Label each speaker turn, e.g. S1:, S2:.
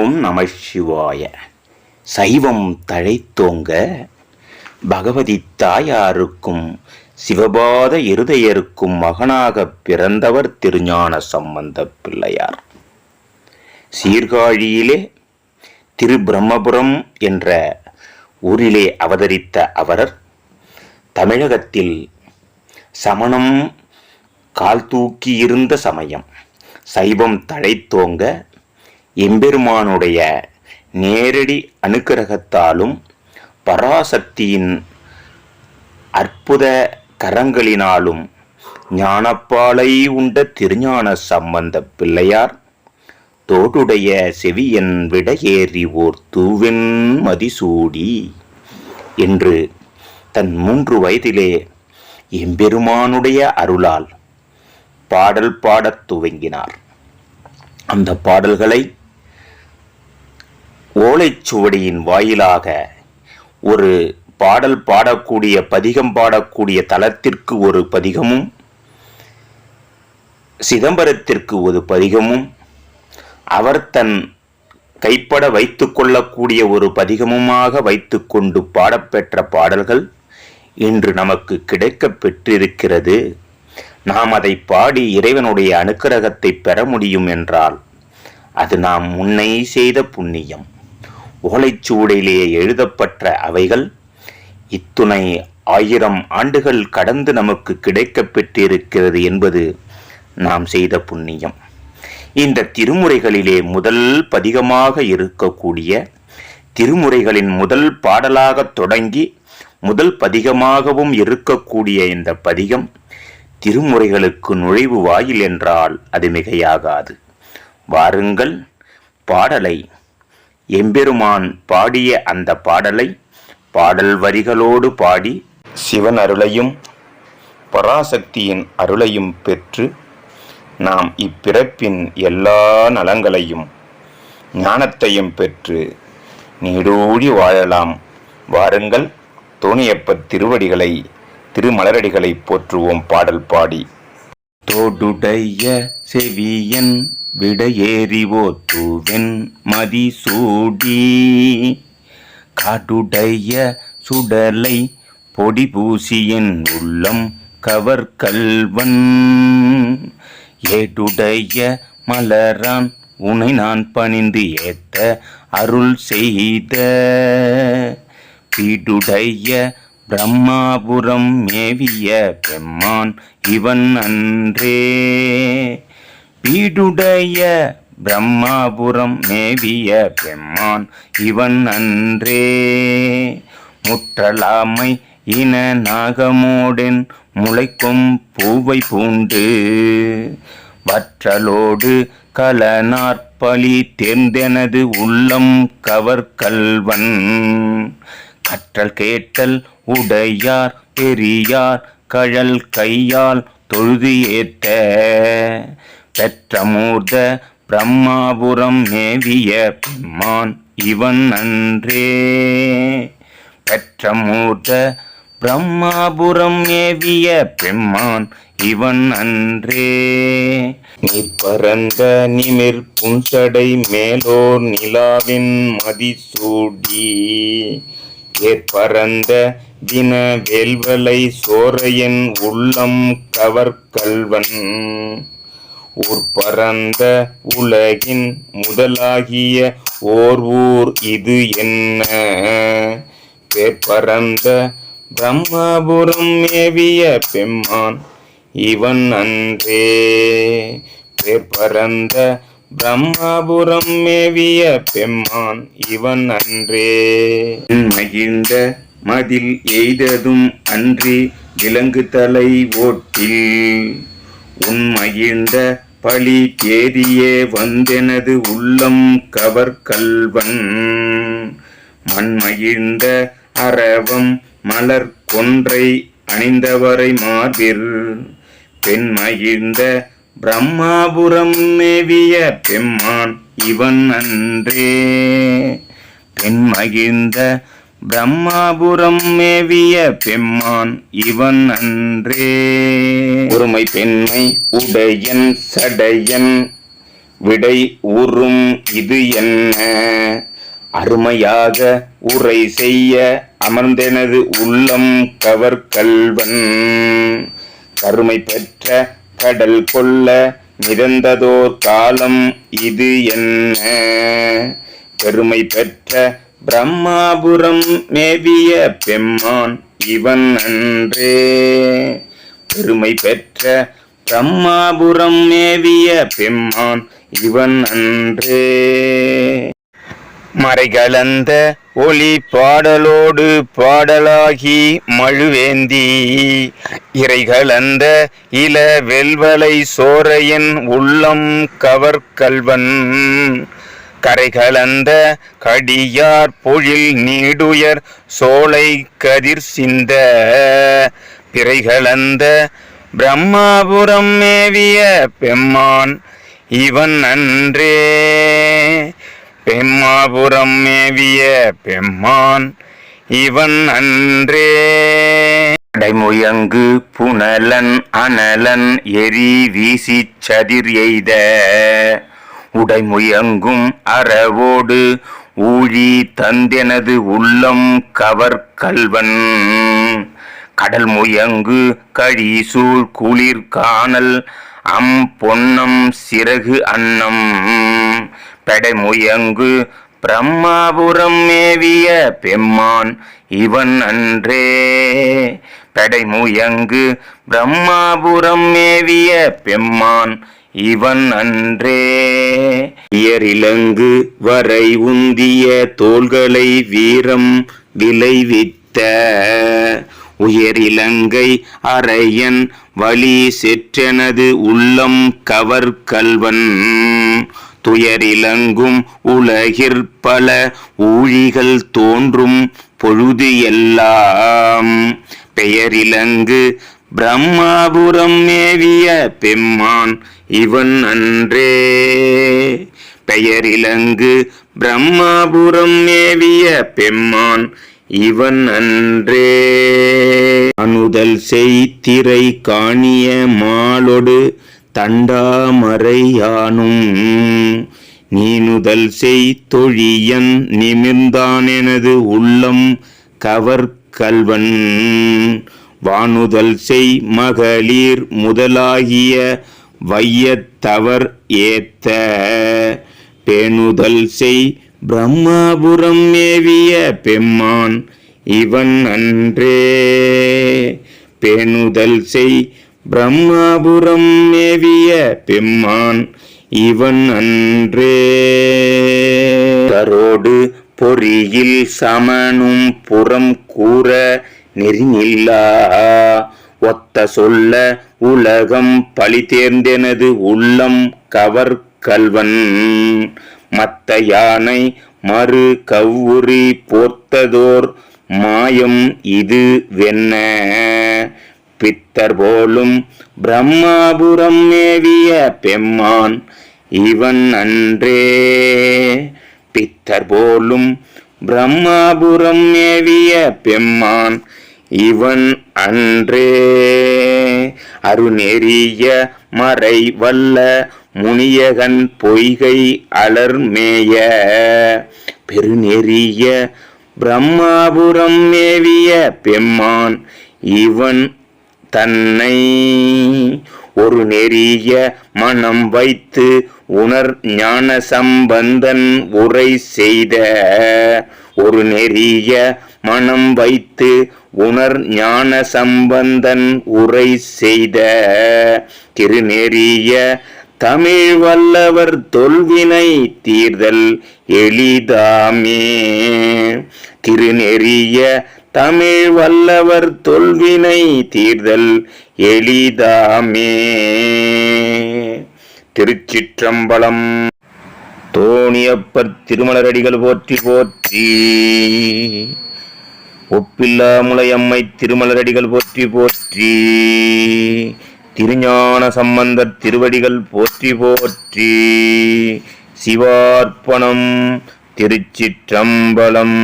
S1: ஓம் நம சிவாய. சைவம் தழைத்தோங்க பகவதி தாயாருக்கும் சிவபாத இருதயருக்கும் மகனாக பிறந்தவர் திருஞான சம்பந்த பிள்ளையார். சீர்காழியிலே திருபிரம்மபுரம் என்ற ஊரிலே அவதரித்த அவர் தமிழகத்தில் சமணம் கால் தூக்கியிருந்த சமயம் சைவம் தழைத்தோங்க எம்பெருமானுடைய நேரடி அனுக்கிரகத்தாலும் பராசக்தியின் அற்புத கரங்களினாலும் ஞானப்பாலை உண்ட திருஞான சம்பந்த பிள்ளையார் தோடுடைய செவியன் விடையேறி ஓர் தூவென் மதிசூடி என்று தன் 3 வயதிலே எம்பெருமானுடைய அருளால் பாடல் பாடத் துவங்கினார். அந்த பாடல்களை ஓலைச்சுவடியின் வாயிலாக ஒரு பாடல் பாடக்கூடிய பதிகம் பாடக்கூடிய தலத்திற்கு ஒரு பதிகமும், சிதம்பரத்திற்கு ஒரு பதிகமும், அவர் தன் கைப்பட வைத்து கொள்ளக்கூடிய ஒரு பதிகமுமாக வைத்து கொண்டு பாடப்பெற்ற பாடல்கள் இன்று நமக்கு கிடைக்கப் பெற்றிருக்கிறது. நாம் அதை பாடி இறைவனுடைய அனுக்கிரகத்தை பெற முடியும் என்றால் அது நாம் முன்னை செய்த புண்ணியம். ஓலைச்சுவடியிலே எழுதப்பட்ட அவைகள் இத்துணை 1000 ஆண்டுகள் கடந்து நமக்கு கிடைக்கப் பெற்றிருக்கிறது என்பது நாம் செய்த புண்ணியம். இந்த திருமுறைகளிலே முதல் பதிகமாக இருக்கக்கூடிய, திருமுறைகளின் முதல் பாடலாக தொடங்கி முதல் பதிகமாகவும் இருக்கக்கூடிய இந்த பதிகம் திருமுறைகளுக்கு நுழைவு வாயில் என்றால் அது மிகையாகாது. வாருங்கள், பாடலை எம்பெருமான் பாடிய அந்த பாடலை பாடல் வரிகளோடு பாடி சிவன் அருளையும் பராசக்தியின் அருளையும் பெற்று நாம் இப்பிறப்பின் எல்லா நலங்களையும் ஞானத்தையும் பெற்று நீடூழி வாழலாம். வாருங்கள், தோணியப்ப திருவடிகளை திருமலரடிகளை போற்றுவோம் பாடல் பாடி. தோடுடைய செவியன் விடையேறிவோ தூவென் மதிசூடி காடுடைய சுடலை பொடி பூசியின் உள்ளம் கவர்கல்வன் ஏடுடைய மலரான் உனை நான் பணிந்து ஏத்த அருள் செய்த பீடுடைய பிரம்மாபுரம் மேவிய பெம்மான் இவன் அன்றே. பீடுடைய பிரம்மாபுரம் மேவிய பெம்மான் இவன் அன்றே. முற்றலாமை இன நாகமோடென் முளைக்கும் பூவை பூண்டு வற்றலோடு கலனாற்பலி தேர்ந்தெனது உள்ளம் கவர்கல்வன் கற்றல் கேட்டல் உடையார் பெரியார் கழல் கையால் தொழுது ஏத்த பெற்றமூர்த பிரம்மாபுரம் மேவிய பெம்மான் இவன் அன்றே. பெற்றமூர்த பிரம்மாபுரம் மேவிய பெம்மான் இவன் அன்றே. நீர்பரந்த நிமிர் புன்சடை மேலோர் நிலாவின் மதிசூடி ஏற்பரந்த தின வேல்வலை சோரையன் உள்ளம் கவர்கல்வன் ஊர்பரந்த உலகின் முதலாகிய ஓர் ஊர் இது என்ன பேர்பரந்த பிரம்மபுரம் மேவிய பெம்மான் இவன் அன்றே. பேர்பரந்த பிரம்மாபுரம் மேவிய பெம்மான் இவன் அன்றே. மகிழ்ந்த மதில் எய்ததும் அன்றி விலங்கு தலை ஓட்டில் உன்மகிழ்ந்த பழி தேதியே வந்தெனது உள்ளம் கவர்கல்வன் மண்மகிழ்ந்த அரவம் மலர் கொன்றை அணிந்தவரை மார்பில் பெண் மகிழ்ந்த பிரம்மாபுரம் மேவிய பெம்மான் இவன் அன்றே. பெண் மகிழ்ந்த பிரம்மாபுரம் மேவிய பெம்மான் இவன் அன்றே. ஒருமை பெண்மை உடையன் சடையன் விடை ஊறும் இது என்ன? அருமையாக உரை செய்ய அமர்ந்தெனது உள்ளம் கவர்கல்வன். கருமை பெற்ற கடல் கொள்ள மிதந்ததோர் காலம் இது என்ன? பெருமை பெற்ற பிரம்மாபுரம் மேவிய பெம்மான் இவன் அன்றே. பெருமை பெற்ற பிரம்மாபுரம் மேவிய பெம்மான் இவன் அன்றே. மறைகலந்த ஒளி பாடலோடு பாடலாகி மழுவேந்தி இறைகலந்த இள வெல்வலை சோரையன் உள்ளம் கவர்கல்வன். கரைகலந்த கடியார் பொழில் நீடுயர் சோலை கதிர் சிந்த பிறைகலந்த பிரம்மாபுரம் மேவிய பெம்மான் இவன் அன்றே. பெம்மாபுரம் மேவிய பெம்மான் இவன் அன்றே. அடைமுயங்கு புனலன் அனலன் எரி வீசி சதிர் எய்த உடைமுயங்கும் அறவோடு ஊழி தந்தெனது உள்ளம் கவர்கல்வன். கடல் முயங்கு கழிசூழ் குளிர் காணல் பொன்னம் சிறகு அன்னம். பெடைமுயங்கு பிரம்மாபுரம் மேவிய பெம்மான் இவன் அன்றே. பெடைமுயங்கு பிரம்மாபுரம் மேவிய பெம்மான் இவன் அன்றே. இயரிலங்கு வரை உந்திய தோள்களை வீரம் விளைவித்த உயரிலங்கை அரையன் வழி செற்றெனது உள்ளம் கவர்கல்வன். துயரிலங்கும் உலகிற்பல ஊழிகள் தோன்றும் பொழுது எல்லாம் பெயரிலங்கு பிரம்மாபுரம் மேவிய பெம்மான் இவன் அன்றே. பெயரிலங்கு பிரம்மாபுரம் மேவிய பெம்மான் இவன் அன்றே. அணுதல் செய்திரை காணிய மாலொடு தண்டாமரையானும் நீனுதல் செய்தொழியன் நிமிர்ந்தான் எனது உள்ளம் கவர்கல்வன். வானுதல் செய் மகளிர் முதலாகிய வையத்தவர் ஏத்த பேணுதல் செய் பிரம்மாபுரம் மேவிய பெம்மான் இவன் அன்றே. பேணுதல் செய் பிரம்மாபுரம் மேவிய பெம்மான் இவன் அன்றே. தரோடு பொறியில் சமனும் புறம் கூற நெறிநில்லா ஒத்த சொல்ல உலகம் பழி தேர்ந்தெனது உள்ளம் கவர்கல்வன். மத்த யானை மறு கவ்வுரி போர்த்ததோர் மாயம் இது வென்ன பித்தர் போலும் பிரம்மாபுரம் மேவிய பெம்மான் இவன் அன்றே. பித்தர் போலும் பிரம்மாபுரம் மேவிய பெம்மான் இவன் அன்றே. அருநெறிய மறை வல்ல முனியகன் பொய்கை அலர்மேய பெருநெறிய பிரம்மாபுரம் மேவிய பெம்மான் இவன் தன்னை. ஒரு நெறிய மனம் வைத்து உணர் ஞான சம்பந்தன் உரை செய்த ஒரு நெறிய மனம் வைத்து உணர் ஞான சம்பந்தன் உரை செய்த திருநெறிய தமிழ் வல்லவர் தொல்வினை தீர்தல் எளிதாமே. திருநெறிய தமிழ் வல்லவர் தொல்வினை தீர்தல் எளிதாமே. திருச்சிற்றம்பலம். தோணியப்பர் திருமலரடிகள் போற்றி போற்றி. ஒப்பில்லா முலையம்மை திருமலரடிகள் போற்றி போற்றி. திருஞான சம்பந்தர் திருவடிகள் போற்றி போற்றி. சிவார்ப்பணம். திருச்சிற்றம்பலம்.